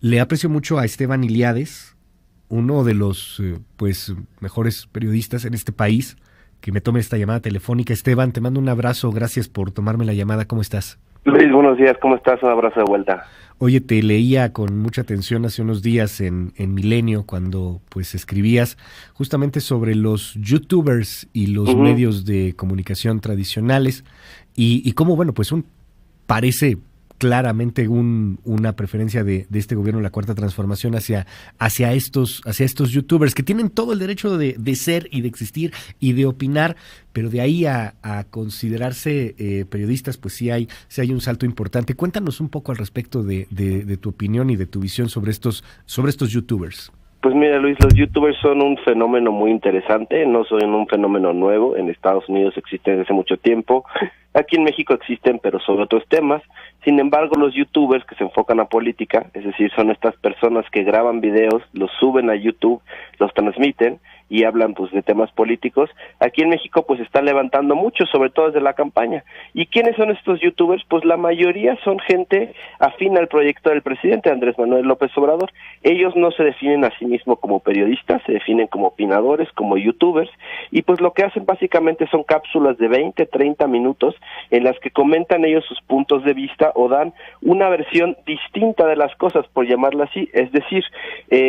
Le aprecio mucho a Esteban Iliades, uno de los mejores periodistas en este país, que me tome esta llamada telefónica. Esteban, te mando un abrazo, gracias por tomarme la llamada. ¿Cómo estás? Luis, buenos días, ¿cómo estás? Un abrazo de vuelta. Oye, te leía con mucha atención hace unos días en Milenio, cuando pues escribías justamente sobre los youtubers y los medios de comunicación tradicionales y cómo, bueno, pues parece claramente una preferencia de este gobierno, la Cuarta Transformación, hacia estos youtubers que tienen todo el derecho de ser y de existir y de opinar, pero de ahí a considerarse periodistas, pues sí hay un salto importante. Cuéntanos un poco al respecto de tu opinión y de tu visión sobre estos youtubers. Pues mira, Luis, los youtubers son un fenómeno muy interesante, no son un fenómeno nuevo. En Estados Unidos existen desde hace mucho tiempo, aquí en México existen, pero sobre otros temas. Sin embargo, los youtubers que se enfocan a política, es decir, son estas personas que graban videos, los suben a YouTube, los transmiten y hablan pues de temas políticos, aquí en México pues están levantando mucho, sobre todo desde la campaña. ¿Y quiénes son estos youtubers? Pues la mayoría son gente afín al proyecto del presidente Andrés Manuel López Obrador. Ellos no se definen a sí mismos como periodistas, se definen como opinadores, como youtubers, y pues lo que hacen básicamente son cápsulas de 20, 30 minutos en las que comentan ellos sus puntos de vista o dan una versión distinta de las cosas, por llamarla así. Es decir,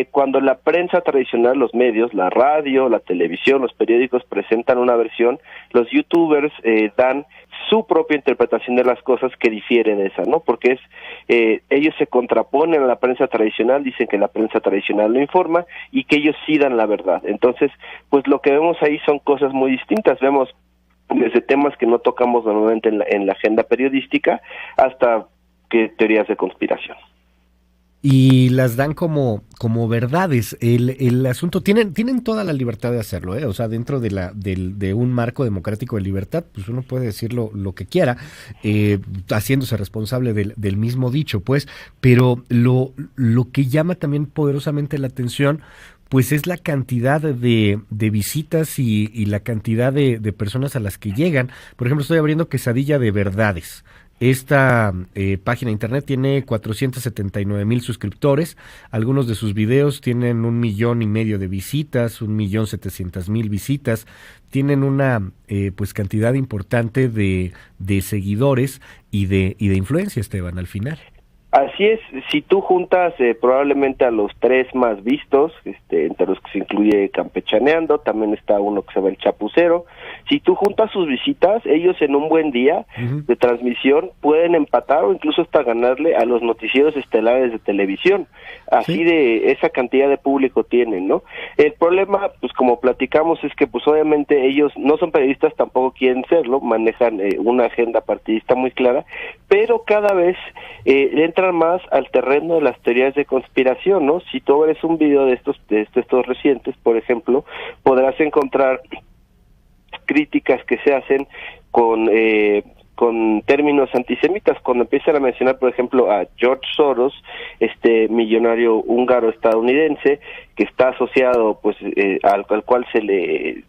cuando la prensa tradicional, los medios, la radio, la televisión, los periódicos presentan una versión, los youtubers dan su propia interpretación de las cosas que difiere de esa, ¿no? Porque ellos se contraponen a la prensa tradicional, dicen que la prensa tradicional no informa y que ellos sí dan la verdad. Entonces, pues lo que vemos ahí son cosas muy distintas. Vemos desde temas que no tocamos normalmente en la agenda periodística hasta teorías de conspiración. Y las dan como verdades. El asunto, tienen toda la libertad de hacerlo, o sea, dentro de un marco democrático de libertad, pues uno puede decir lo que quiera, haciéndose responsable del mismo dicho, pues, pero lo que llama también poderosamente la atención, pues es la cantidad de visitas y la cantidad de personas a las que llegan. Por ejemplo, estoy abriendo Quesadilla de Verdades. Esta página de internet tiene 479,000 suscriptores. Algunos de sus videos tienen 1,5 millones de visitas, 1,700,000 visitas. Tienen una pues cantidad importante de seguidores y de influencia, Esteban, al final. Así es, si tú juntas probablemente a los 3 más vistos, entre los que se incluye Campechaneando, también está uno que se llama El Chapucero. Si tú juntas sus visitas, ellos en un buen día de transmisión pueden empatar o incluso hasta ganarle a los noticieros estelares de televisión. Así ¿sí? De esa cantidad de público tienen, ¿no? El problema, pues como platicamos, es que pues obviamente ellos no son periodistas, tampoco quieren serlo, manejan una agenda partidista muy clara, pero cada vez entran más al terreno de las teorías de conspiración, ¿no? Si tú ves un video de estos recientes, por ejemplo, podrás encontrar críticas que se hacen con términos antisemitas, cuando empiezan a mencionar, por ejemplo, a George Soros, millonario húngaro estadounidense, que está asociado, pues, al cual se le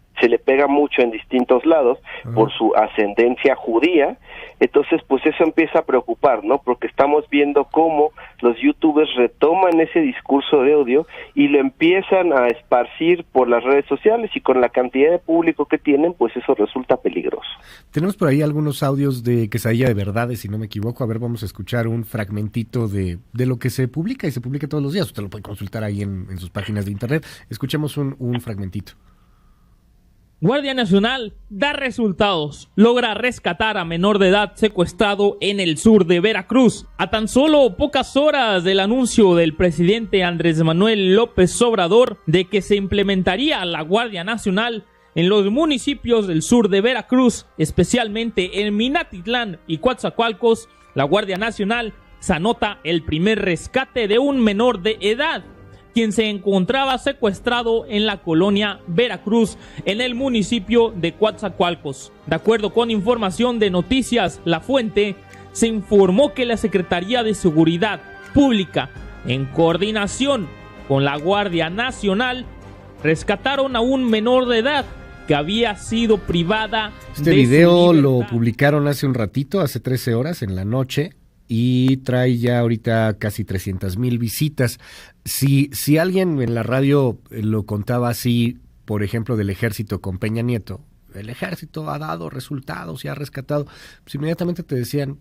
pega mucho en distintos lados por su ascendencia judía. Entonces, pues eso empieza a preocupar, ¿no? Porque estamos viendo cómo los youtubers retoman ese discurso de odio y lo empiezan a esparcir por las redes sociales, y con la cantidad de público que tienen, pues eso resulta peligroso. Tenemos por ahí algunos audios de Quesadilla de Verdades, si no me equivoco. A ver, vamos a escuchar un fragmentito de lo que se publica, y se publica todos los días. Usted lo puede consultar ahí en sus páginas de internet. Escuchemos un fragmentito. Guardia Nacional da resultados. Logra rescatar a menor de edad secuestrado en el sur de Veracruz. A tan solo pocas horas del anuncio del presidente Andrés Manuel López Obrador de que se implementaría la Guardia Nacional en los municipios del sur de Veracruz, especialmente en Minatitlán y Coatzacoalcos, la Guardia Nacional se anota el primer rescate de un menor de edad, quien se encontraba secuestrado en la colonia Veracruz, en el municipio de Coatzacoalcos. De acuerdo con información de Noticias La Fuente, se informó que la Secretaría de Seguridad Pública, en coordinación con la Guardia Nacional, rescataron a un menor de edad que había sido privada de video. Lo publicaron hace un ratito, hace 13 horas en la noche. y trae ya ahorita casi 300,000 visitas. Si alguien en la radio lo contaba así, por ejemplo, del ejército con Peña Nieto, el ejército ha dado resultados y ha rescatado, pues inmediatamente te decían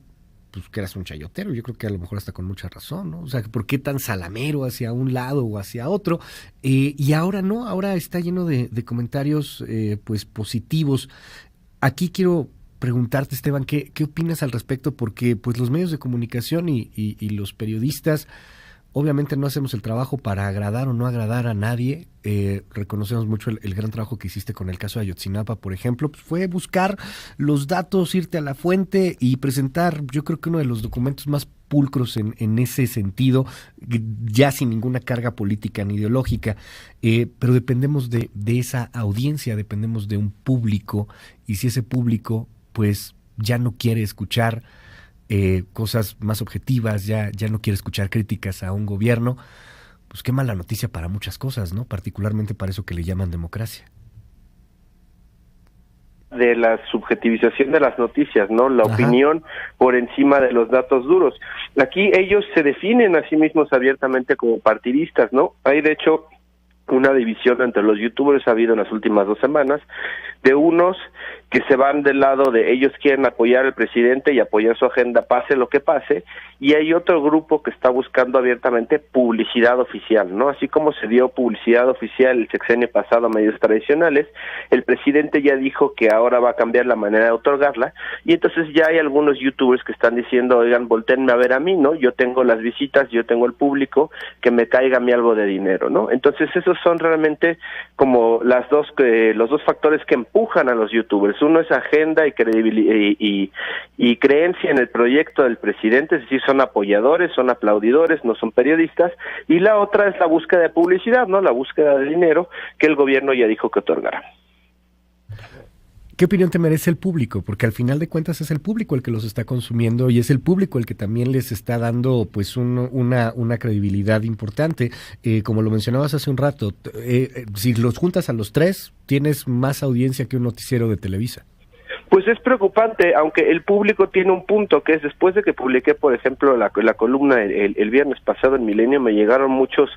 pues que eras un chayotero. Yo creo que a lo mejor hasta con mucha razón, ¿no? O sea, ¿por qué tan salamero hacia un lado o hacia otro? Y ahora no, ahora está lleno de comentarios pues positivos. Aquí quiero preguntarte, Esteban, ¿qué opinas al respecto? Porque pues los medios de comunicación y los periodistas obviamente no hacemos el trabajo para agradar o no agradar a nadie. Reconocemos mucho el gran trabajo que hiciste con el caso de Ayotzinapa, por ejemplo. Pues fue buscar los datos, irte a la fuente y presentar, yo creo que uno de los documentos más pulcros en ese sentido, ya sin ninguna carga política ni ideológica, pero dependemos de esa audiencia, dependemos de un público, y si ese público pues ya no quiere escuchar cosas más objetivas, ya no quiere escuchar críticas a un gobierno, pues qué mala noticia para muchas cosas, ¿no? Particularmente para eso que le llaman democracia. De la subjetivización de las noticias, ¿no? La opinión por encima de los datos duros. Aquí ellos se definen a sí mismos abiertamente como partidistas, ¿no? Hay de hecho una división entre los youtubers, ha habido en las últimas 2 semanas, de unos que se van del lado de ellos quieren apoyar al presidente y apoyar su agenda pase lo que pase, y hay otro grupo que está buscando abiertamente publicidad oficial, ¿no? Así como se dio publicidad oficial el sexenio pasado a medios tradicionales, el presidente ya dijo que ahora va a cambiar la manera de otorgarla, y entonces ya hay algunos youtubers que están diciendo, oigan, voltéenme a ver a mí, ¿no? Yo tengo las visitas, yo tengo el público, que me caiga a mí algo de dinero, ¿no? Entonces esos son realmente como los dos factores que empujan a los youtubers. Uno es agenda y credibilidad y creencia en el proyecto del presidente, es decir, son apoyadores, son aplaudidores, no son periodistas, y la otra es la búsqueda de publicidad, ¿no? La búsqueda de dinero que el gobierno ya dijo que otorgará. ¿Qué opinión te merece el público? Porque al final de cuentas es el público el que los está consumiendo y es el público el que también les está dando pues una credibilidad importante. Como lo mencionabas hace un rato, si los juntas a los 3, tienes más audiencia que un noticiero de Televisa. Pues es preocupante, aunque el público tiene un punto, que es después de que publiqué, por ejemplo, la columna el viernes pasado en Milenio, me llegaron muchos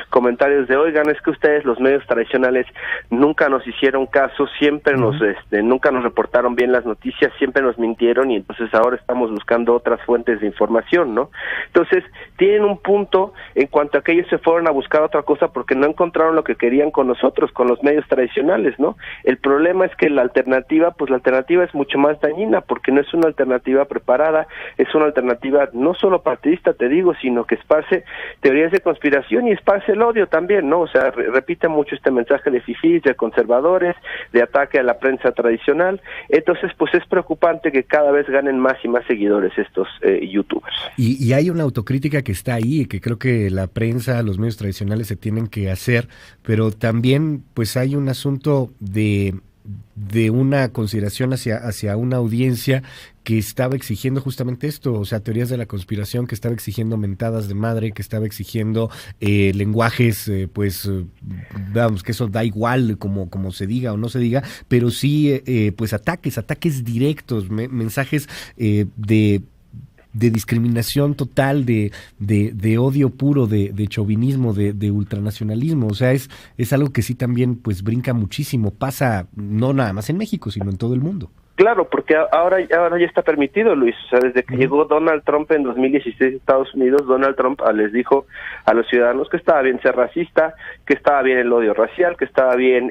comentarios de, oigan, es que ustedes, los medios tradicionales, nunca nos hicieron caso, siempre nunca nos reportaron bien las noticias, siempre nos mintieron, y entonces ahora estamos buscando otras fuentes de información, ¿no? Entonces, tienen un punto en cuanto a que ellos se fueron a buscar otra cosa porque no encontraron lo que querían con nosotros, con los medios tradicionales, ¿no? El problema es que la alternativa es mucho más dañina, porque no es una alternativa preparada, es una alternativa no solo partidista, te digo, sino que esparce teorías de conspiración y esparce el odio también, ¿no? O sea, repite mucho este mensaje de fifís, de conservadores, de ataque a la prensa tradicional. Entonces, pues es preocupante que cada vez ganen más y más seguidores estos youtubers. Y hay una autocrítica que está ahí, y que creo que la prensa, los medios tradicionales se tienen que hacer, pero también pues hay un asunto de una consideración hacia una audiencia que estaba exigiendo justamente esto, o sea, teorías de la conspiración, que estaba exigiendo mentadas de madre, que estaba exigiendo lenguajes, vamos, que eso da igual como se diga o no se diga, pero sí, pues ataques directos, mensajes de discriminación total, de odio puro, de chauvinismo, de ultranacionalismo. O sea, es algo que sí también pues brinca muchísimo, pasa no nada más en México, sino en todo el mundo. Claro, porque ahora ya está permitido, Luis. O sea, desde que llegó Donald Trump en 2016 a Estados Unidos, Donald Trump les dijo a los ciudadanos que estaba bien ser racista, que estaba bien el odio racial, que estaba bien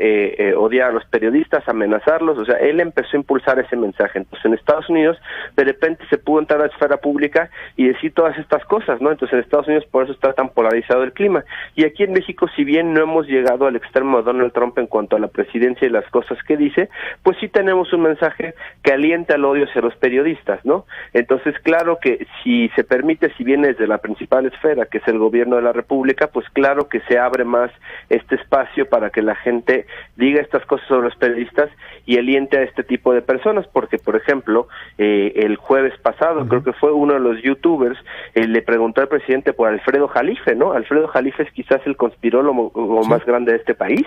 odiar a los periodistas, amenazarlos. O sea, él empezó a impulsar ese mensaje. Entonces, en Estados Unidos, de repente se pudo entrar a la esfera pública y decir todas estas cosas, ¿no? Entonces, en Estados Unidos por eso está tan polarizado el clima. Y aquí en México, si bien no hemos llegado al extremo de Donald Trump en cuanto a la presidencia y las cosas que dice, pues sí tenemos un mensaje que alienta el odio hacia los periodistas, ¿no? Entonces, claro que si se permite, si viene desde la principal esfera, que es el gobierno de la República, pues claro que se abre más este espacio para que la gente diga estas cosas sobre los periodistas y aliente a este tipo de personas, porque, por ejemplo, el jueves pasado, creo que fue uno de los youtubers, le preguntó al presidente por Alfredo Jalife, ¿no? Alfredo Jalife es quizás el conspirólogo más grande de este país,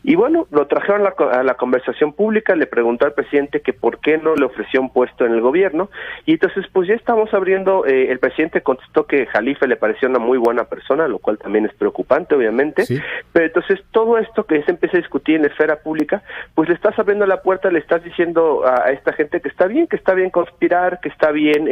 y bueno, lo trajeron a la conversación pública, le preguntó al presidente que por qué no le ofreció un puesto en el gobierno, y entonces pues ya estamos abriendo, el presidente contestó que Jalife le pareció una muy buena persona, lo cual también es preocupante obviamente, sí. Pero entonces todo esto que se empieza a discutir en la esfera pública, pues le estás abriendo la puerta, le estás diciendo a esta gente que está bien conspirar, que está bien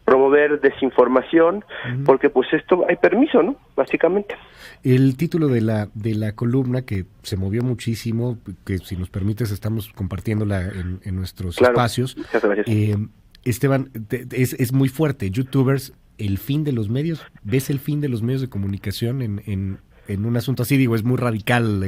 promover desinformación, porque pues esto hay permiso, ¿no? Básicamente. El título de la columna, que se movió muchísimo, que si nos permites estamos compartiéndola en nuestros espacios. Muchas gracias. Esteban, es muy fuerte. YouTubers, el fin de los medios. ¿Ves el fin de los medios de comunicación en un asunto así? Digo, es muy radical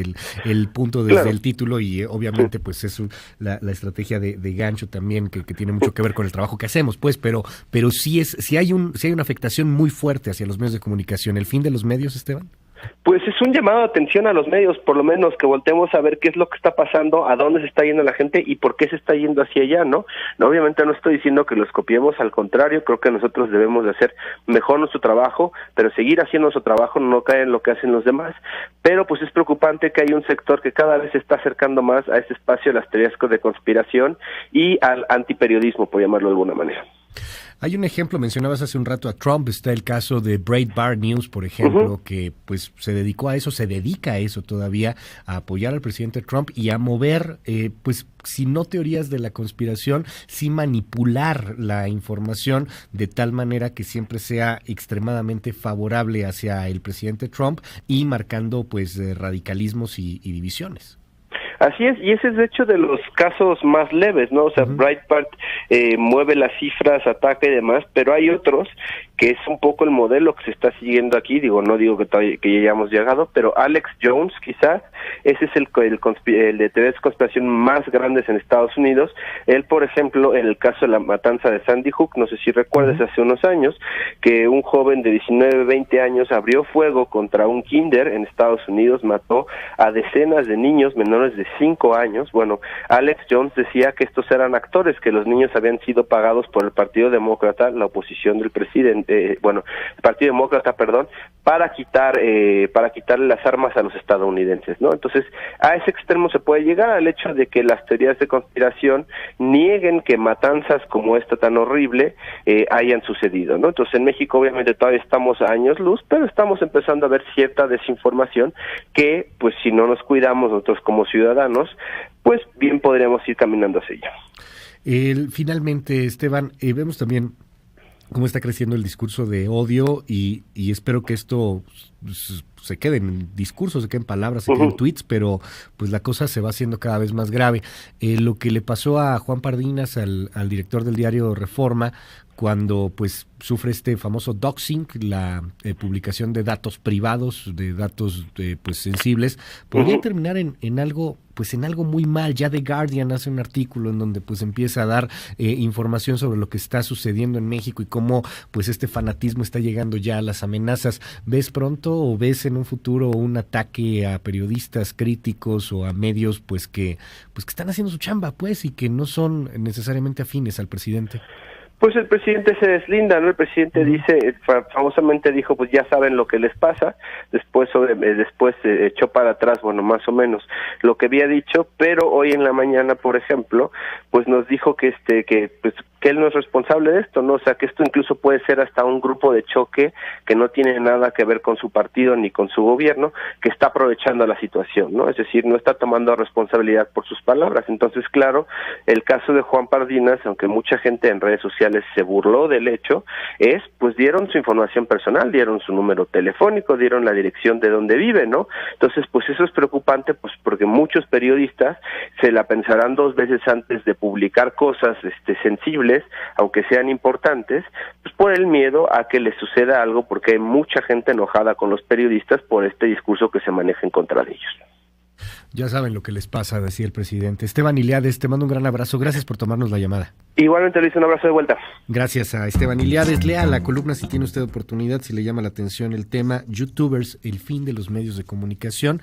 el punto desde el título, y obviamente pues es la estrategia de gancho también que tiene mucho que ver con el trabajo que hacemos, pues, pero sí hay una afectación muy fuerte hacia los medios de comunicación. ¿El fin de los medios, Esteban? Pues es un llamado de atención a los medios, por lo menos que volteemos a ver qué es lo que está pasando, a dónde se está yendo la gente y por qué se está yendo hacia allá, ¿no? Obviamente no estoy diciendo que los copiemos, al contrario, creo que nosotros debemos de hacer mejor nuestro trabajo, pero seguir haciendo nuestro trabajo, no caer en lo que hacen los demás, pero pues es preocupante que hay un sector que cada vez se está acercando más a ese espacio de las teorías de conspiración y al antiperiodismo, por llamarlo de alguna manera. Hay un ejemplo, mencionabas hace un rato a Trump, está el caso de Breitbart News, por ejemplo, que pues se dedica a eso todavía, a apoyar al presidente Trump y a mover, pues si no teorías de la conspiración, sí manipular la información de tal manera que siempre sea extremadamente favorable hacia el presidente Trump y marcando pues radicalismos y divisiones. Así es, y ese es de hecho de los casos más leves, ¿no? O sea, Breitbart mueve las cifras, ataca y demás, pero hay otros que es un poco el modelo que se está siguiendo aquí, no digo que ya hayamos llegado, pero Alex Jones quizás, ese es el de teorías de conspiración más grandes en Estados Unidos. Él, por ejemplo, en el caso de la matanza de Sandy Hook, no sé si recuerdas, hace unos años, que un joven de 19, 20 años abrió fuego contra un kinder en Estados Unidos, mató a decenas de niños menores de 5 años. Bueno, Alex Jones decía que estos eran actores, que los niños habían sido pagados por el Partido Demócrata, la oposición del presidente, el Partido Demócrata, para quitarle las armas a los estadounidenses, ¿no? Entonces, a ese extremo se puede llegar, al hecho de que las teorías de conspiración nieguen que matanzas como esta tan horrible hayan sucedido, ¿no? Entonces, en México obviamente todavía estamos a años luz, pero estamos empezando a ver cierta desinformación que, pues si no nos cuidamos nosotros como ciudadanos, pues bien podríamos ir caminando hacia ella. Finalmente, Esteban, vemos también cómo está creciendo el discurso de odio y espero que esto se quede en discursos, se quede en palabras, se quede en tweets, pero pues la cosa se va haciendo cada vez más grave. Lo que le pasó a Juan Pardinas, al director del diario Reforma, cuando pues sufre este famoso doxing, la publicación de datos privados, de datos pues sensibles, podría terminar en algo muy mal. Ya The Guardian hace un artículo en donde pues empieza a dar información sobre lo que está sucediendo en México y cómo pues este fanatismo está llegando ya a las amenazas. ¿Ves pronto o ves en un futuro un ataque a periodistas críticos o a medios pues que están haciendo su chamba pues y que no son necesariamente afines al presidente? Pues el presidente se deslinda, ¿no? El presidente famosamente dijo, pues ya saben lo que les pasa, después se echó para atrás, más o menos lo que había dicho, pero hoy en la mañana, por ejemplo, pues nos dijo que él no es responsable de esto, ¿no? O sea, que esto incluso puede ser hasta un grupo de choque que no tiene nada que ver con su partido ni con su gobierno, que está aprovechando la situación, ¿no? Es decir, no está tomando responsabilidad por sus palabras. Entonces, claro, el caso de Juan Pardinas, aunque mucha gente en redes sociales se burló del hecho, pues dieron su información personal, dieron su número telefónico, dieron la dirección de donde vive, ¿no? Entonces, pues eso es preocupante, pues porque muchos periodistas se la pensarán dos veces antes de publicar cosas sensibles, aunque sean importantes, pues por el miedo a que les suceda algo, porque hay mucha gente enojada con los periodistas por este discurso que se maneja en contra de ellos. Ya saben lo que les pasa, decía el presidente. Esteban Iliades, te mando un gran abrazo. Gracias por tomarnos la llamada. Igualmente, Luis, un abrazo de vuelta. Gracias a Esteban Iliades. Lea la columna si tiene usted oportunidad, si le llama la atención el tema. YouTubers, el fin de los medios de comunicación.